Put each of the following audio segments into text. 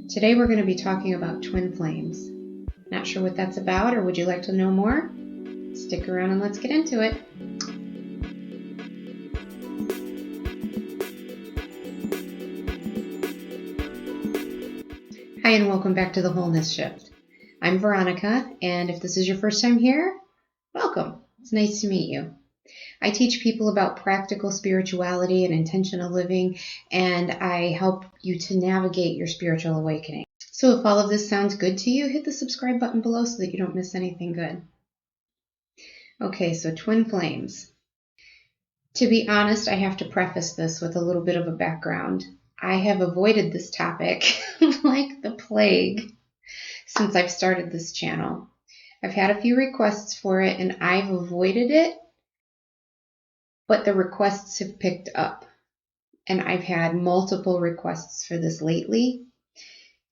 Today we're going to be talking about twin flames. Not sure what that's about, or would you like to know more? Stick around and let's get into it. Hi and welcome back to the Wholeness Shift. I'm Veronica, and if this is your first time here, welcome. It's nice to meet you. I teach people about practical spirituality and intentional living, and I help you to navigate your spiritual awakening. So if all of this sounds good to you, hit the subscribe button below so that you don't miss anything good. Okay, so twin flames. To be honest, I have to preface this with a little bit of a background. I have avoided this topic like the plague since I've started this channel. I've had a few requests for it and I've avoided it, but the requests have picked up. And I've had multiple requests for this lately.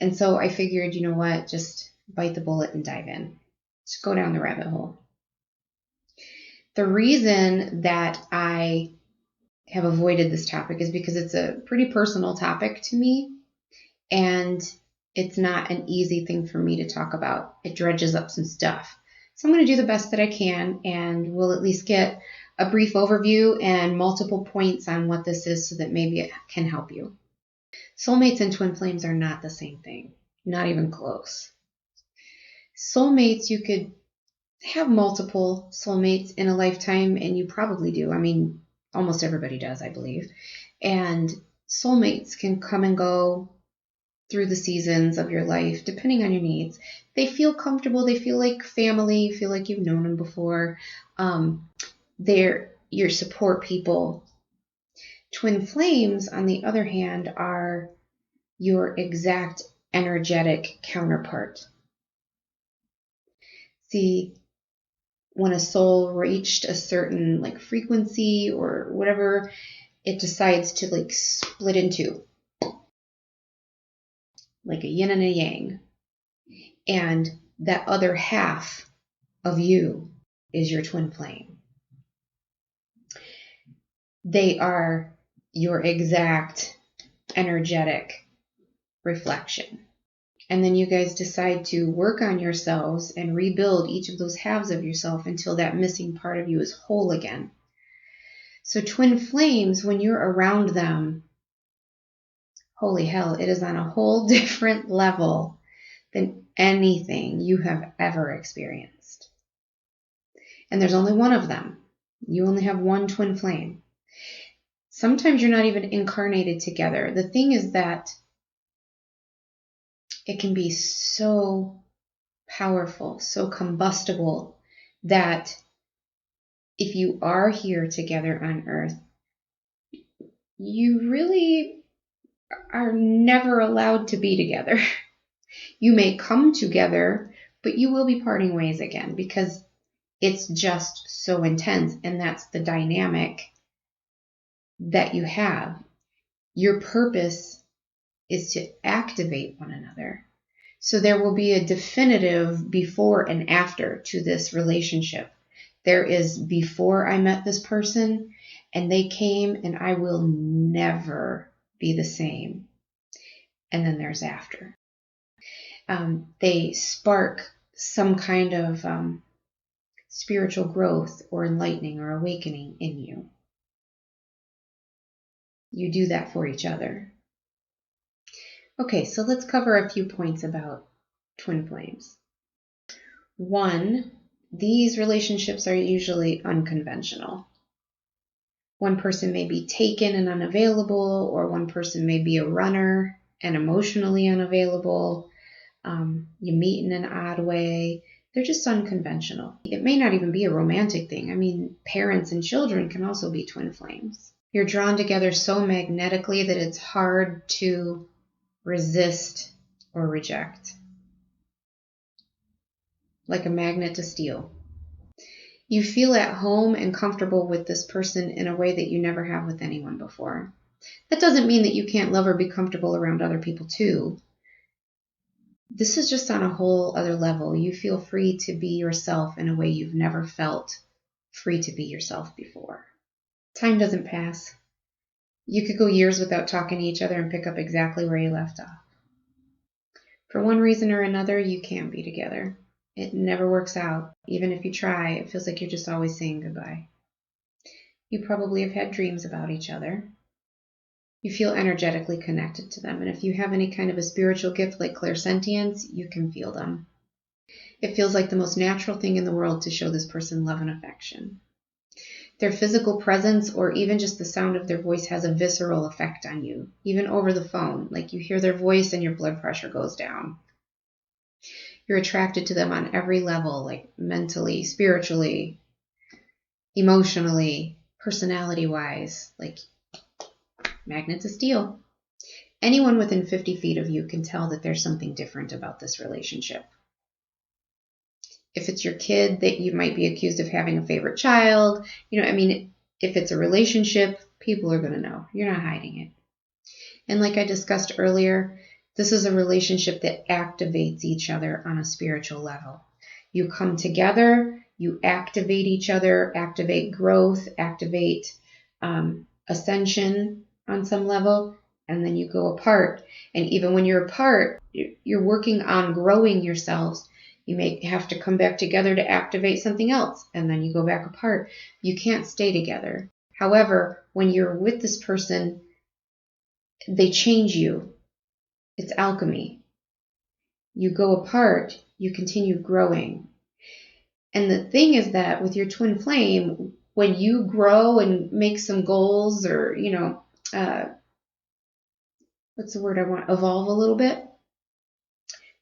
And so I figured, you know what, just bite the bullet and dive in. Just go down the rabbit hole. The reason that I have avoided this topic is because it's a pretty personal topic to me, and it's not an easy thing for me to talk about. It dredges up some stuff. So I'm going to do the best that I can, and we'll at least get a brief overview and multiple points on what this is so that maybe it can help you. Soulmates and twin flames are not the same thing, not even close. Soulmates, you could have multiple soulmates in a lifetime, and you probably do. I mean, almost everybody does, I believe. And soulmates can come and go through the seasons of your life, depending on your needs. They feel comfortable. They feel like family. You feel like you've known them before. They're your support people. Twin flames, on the other hand, are your exact energetic counterpart. See, when a soul reached a certain frequency or whatever, it decides to split into like a yin and a yang. And that other half of you is your twin flame. They are your exact energetic reflection. And then you guys decide to work on yourselves and rebuild each of those halves of yourself until that missing part of you is whole again. So twin flames, when you're around them, holy hell, it is on a whole different level than anything you have ever experienced. And there's only one of them. You only have one twin flame. Sometimes you're not even incarnated together. The thing is that it can be so powerful, so combustible, that if you are here together on Earth, you really are never allowed to be together. You may come together, but you will be parting ways again because it's just so intense, and that's the dynamic that you have. Your purpose is to activate one another. So there will be a definitive before and after to this relationship. There is before I met this person and they came and I will never be the same. And then there's after. They spark some kind of spiritual growth or enlightening or awakening in you. You do that for each other. Okay, so let's cover a few points about twin flames. One, these relationships are usually unconventional. One person may be taken and unavailable, or one person may be a runner and emotionally unavailable. You meet in an odd way. They're just unconventional. It may not even be a romantic thing. I mean, parents and children can also be twin flames. You're drawn together so magnetically that it's hard to resist or reject. Like a magnet to steel. You feel at home and comfortable with this person in a way that you never have with anyone before. That doesn't mean that you can't love or be comfortable around other people too. This is just on a whole other level. You feel free to be yourself in a way you've never felt free to be yourself before. Time doesn't pass. You could go years without talking to each other and pick up exactly where you left off. For one reason or another, you can't be together. It never works out. Even if you try, it feels like you're just always saying goodbye. You probably have had dreams about each other. You feel energetically connected to them, and if you have any kind of a spiritual gift like clairsentience, you can feel them. It feels like the most natural thing in the world to show this person love and affection. Their physical presence or even just the sound of their voice has a visceral effect on you, even over the phone. Like you hear their voice and your blood pressure goes down. You're attracted to them on every level, like mentally, spiritually, emotionally, personality-wise, like magnets of steel. Anyone within 50 feet of you can tell that there's something different about this relationship. If it's your kid, that you might be accused of having a favorite child. If it's a relationship, people are going to know. You're not hiding it. And like I discussed earlier, this is a relationship that activates each other on a spiritual level. You come together, you activate each other, activate growth, activate ascension on some level, and then you go apart. And even when you're apart, you're working on growing yourselves. You may have to come back together to activate something else, and then you go back apart. You can't stay together. However, when you're with this person, they change you. It's alchemy. You go apart, you continue growing. And the thing is that with your twin flame, when you grow and make some goals or, evolve a little bit,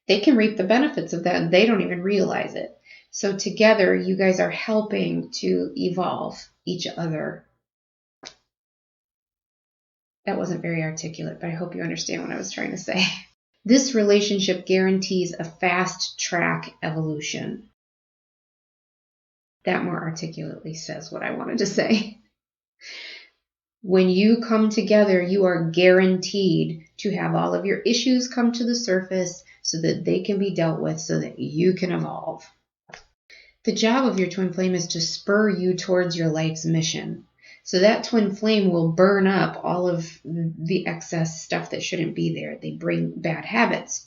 they can reap the benefits of that and they don't even realize it. So together, you guys are helping to evolve each other. That wasn't very articulate, but I hope you understand what I was trying to say. This relationship guarantees a fast track evolution. That more articulately says what I wanted to say. When you come together, you are guaranteed to have all of your issues come to the surface so that they can be dealt with so that you can evolve. The job of your twin flame is to spur you towards your life's mission. So that twin flame will burn up all of the excess stuff that shouldn't be there. They bring bad habits,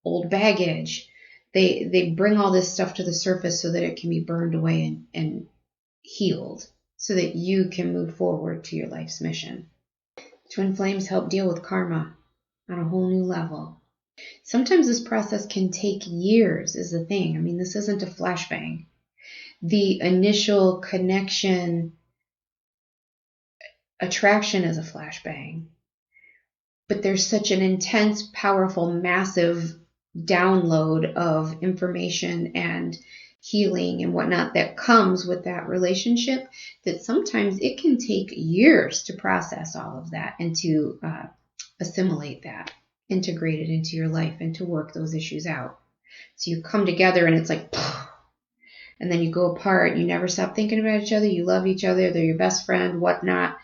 old baggage. They bring all this stuff to the surface so that it can be burned away and healed so that you can move forward to your life's mission. Twin flames help deal with karma on a whole new level. Sometimes this process can take years is the thing. This isn't a flashbang. The initial connection, attraction is a flashbang. But there's such an intense, powerful, massive download of information and healing and whatnot that comes with that relationship that sometimes it can take years to process all of that and to assimilate that, integrate it into your life and to work those issues out. So you come together and it's like, and then you go apart. You never stop thinking about each other. You love each other. They're your best friend, whatnot.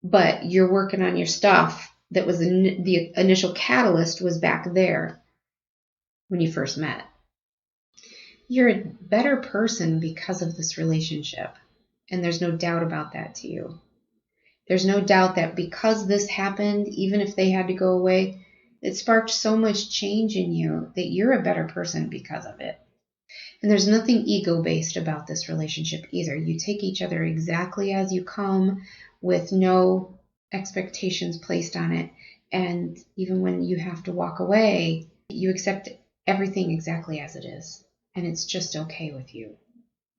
But you're working on your stuff that was the initial catalyst was back there when you first met. You're a better person because of this relationship. And there's no doubt about that to you. There's no doubt that because this happened, even if they had to go away, it sparked so much change in you that you're a better person because of it. And there's nothing ego-based about this relationship either. You take each other exactly as you come with no expectations placed on it. And even when you have to walk away, you accept everything exactly as it is. And it's just okay with you.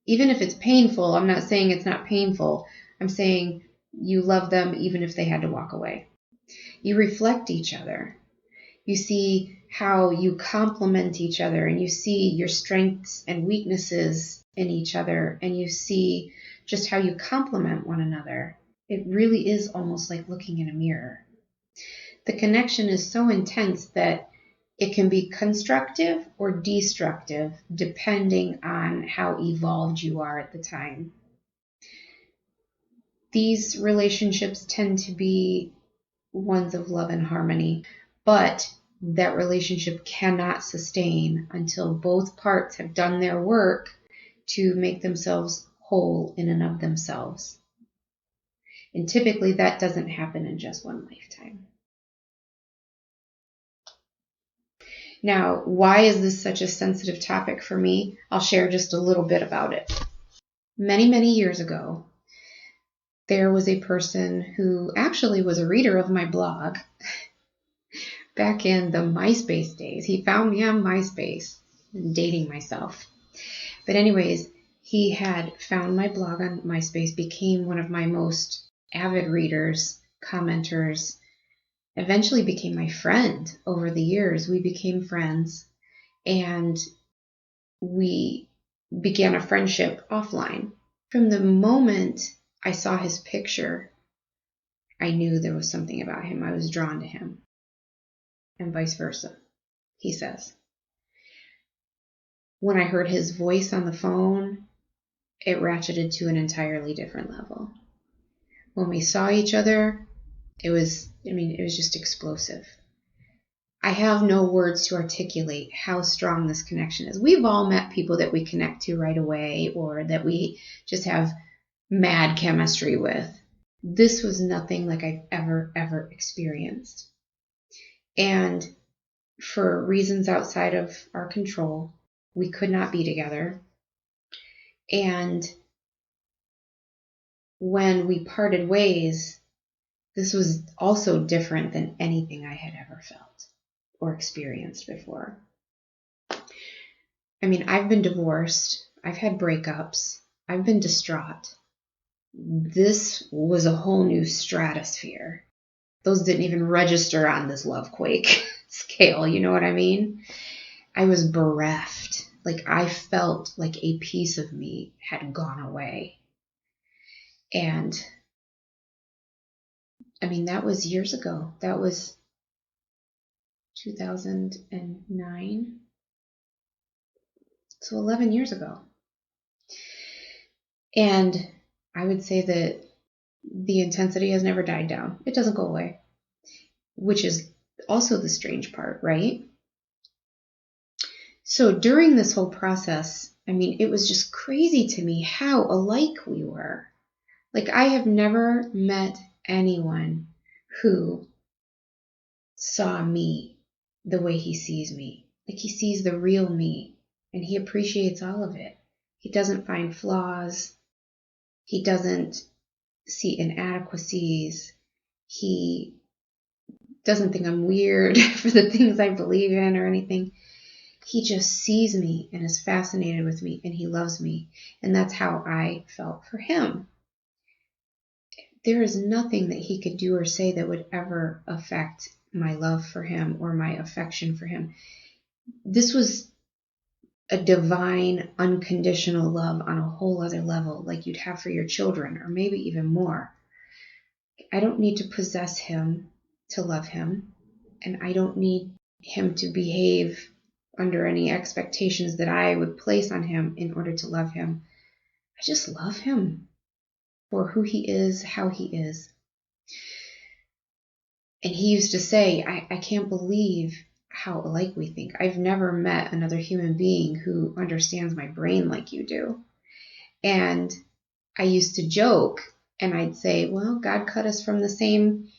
Even if it's painful, I'm not saying it's not painful. I'm saying you love them even if they had to walk away. You reflect each other. You see how you complement each other and you see your strengths and weaknesses in each other and you see just how you complement one another. It really is almost like looking in a mirror. The connection is so intense that it can be constructive or destructive depending on how evolved you are at the time. These relationships tend to be ones of love and harmony, but that relationship cannot sustain until both parts have done their work to make themselves whole in and of themselves. And typically that doesn't happen in just one lifetime. Now, why is this such a sensitive topic for me? I'll share just a little bit about it. Many, many years ago, there was a person who actually was a reader of my blog back in the MySpace days. He found me on MySpace. I'm dating myself. But anyways, he had found my blog on MySpace, became one of my most avid readers, commenters, eventually became my friend over the years. We became friends and we began a friendship offline. From the moment I saw his picture, I knew there was something about him. I was drawn to him, and vice versa, he says. When I heard his voice on the phone, it ratcheted to an entirely different level. When we saw each other, it was just explosive. I have no words to articulate how strong this connection is. We've all met people that we connect to right away or that we just have mad chemistry with. This was nothing like I've ever experienced. And for reasons outside of our control, we could not be together. And when we parted ways, this was also different than anything I had ever felt or experienced before. I mean, I've been divorced. I've had breakups. I've been distraught. This was a whole new stratosphere. Those didn't even register on this love quake scale, you know what I mean? I was bereft. Like I felt like a piece of me had gone away. And I mean, that was years ago. That was 2009. So 11 years ago. And I would say that the intensity has never died down. It doesn't go away, which is also the strange part, right? So during this whole process, I mean, it was just crazy to me how alike we were. Like I have never met anyone who saw me the way he sees me. Like he sees the real me and he appreciates all of it. He doesn't find flaws. He doesn't see inadequacies. He doesn't think I'm weird for the things I believe in or anything. He just sees me and is fascinated with me and he loves me. And that's how I felt for him. There is nothing that he could do or say that would ever affect my love for him or my affection for him. This was a divine, unconditional love on a whole other level, like you'd have for your children, or maybe even more. I don't need to possess him to love him, and I don't need him to behave under any expectations that I would place on him in order to love him. I just love him for who he is, how he is. And he used to say, I can't believe how alike we think. I've never met another human being who understands my brain like you do. And I used to joke and I'd say, well, God cut us from the same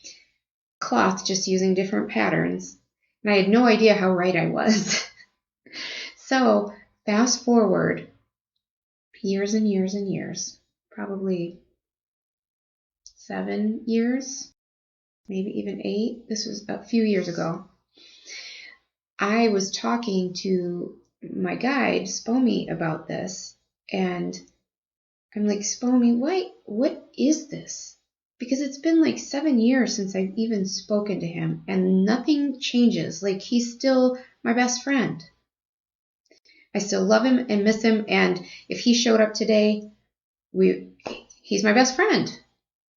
cloth, just using different patterns. And I had no idea how right I was. So fast forward years and years and years, probably 7 years, maybe even 8. This was a few years ago. I was talking to my guide, Spomi, about this, and I'm like, Spomi, what is this? Because it's been like 7 years since I've even spoken to him, and nothing changes. Like, he's still my best friend. I still love him and miss him, and if he showed up today, he's my best friend.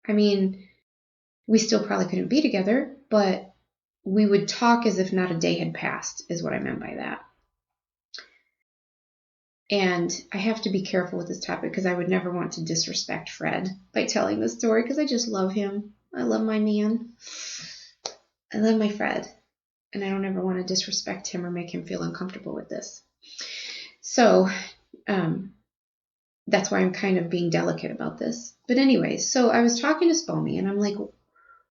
I mean, we still probably couldn't be together, but we would talk as if not a day had passed, is what I meant by that. And I have to be careful with this topic because I would never want to disrespect Fred by telling this story because I just love him. I love my man. I love my Fred. And I don't ever want to disrespect him or make him feel uncomfortable with this. So that's why I'm kind of being delicate about this. But anyways, so I was talking to Spomi and I'm like,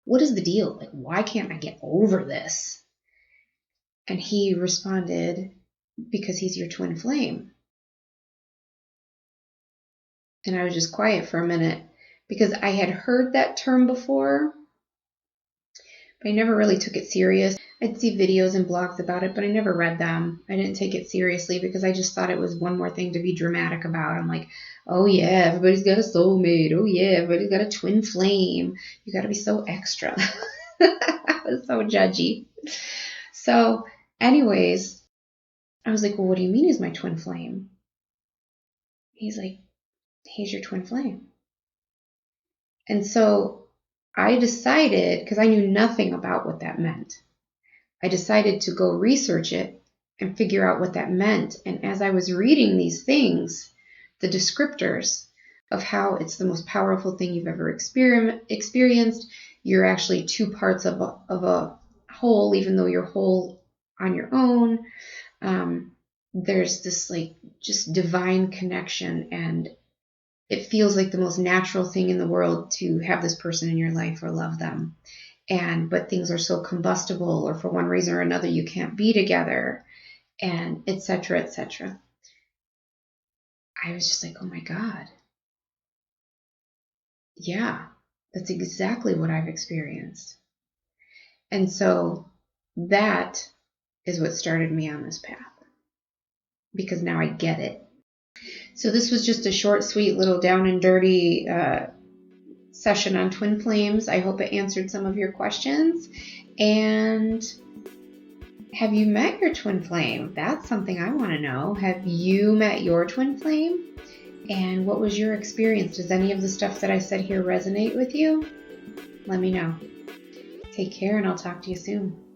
what is the deal? Like, why can't I get over this? And he responded, because he's your twin flame. And I was just quiet for a minute because I had heard that term before, but I never really took it serious. I'd see videos and blogs about it, but I never read them. I didn't take it seriously because I just thought it was one more thing to be dramatic about. I'm like, oh yeah, everybody's got a soulmate. Oh yeah, everybody's got a twin flame. You got to be so extra. I was so judgy. So anyways, I was like, well, what do you mean he's my twin flame? He's like, he's your twin flame. And so I decided, because I knew nothing about what that meant, I decided to go research it and figure out what that meant. And as I was reading these things, the descriptors of how it's the most powerful thing you've ever experienced, you're actually two parts of a whole, even though you're whole on your own. There's this like just divine connection, and it feels like the most natural thing in the world to have this person in your life or love them. But things are so combustible, or for one reason or another you can't be together, and etc., etc. I was just like, oh my God. Yeah, that's exactly what I've experienced. And so that is what started me on this path, because now I get it. So this was just a short, sweet, little down and dirty session on twin flames. I hope it answered some of your questions. And have you met your twin flame? That's something I want to know. Have you met your twin flame? And what was your experience? Does any of the stuff that I said here resonate with you? Let me know. Take care, and I'll talk to you soon.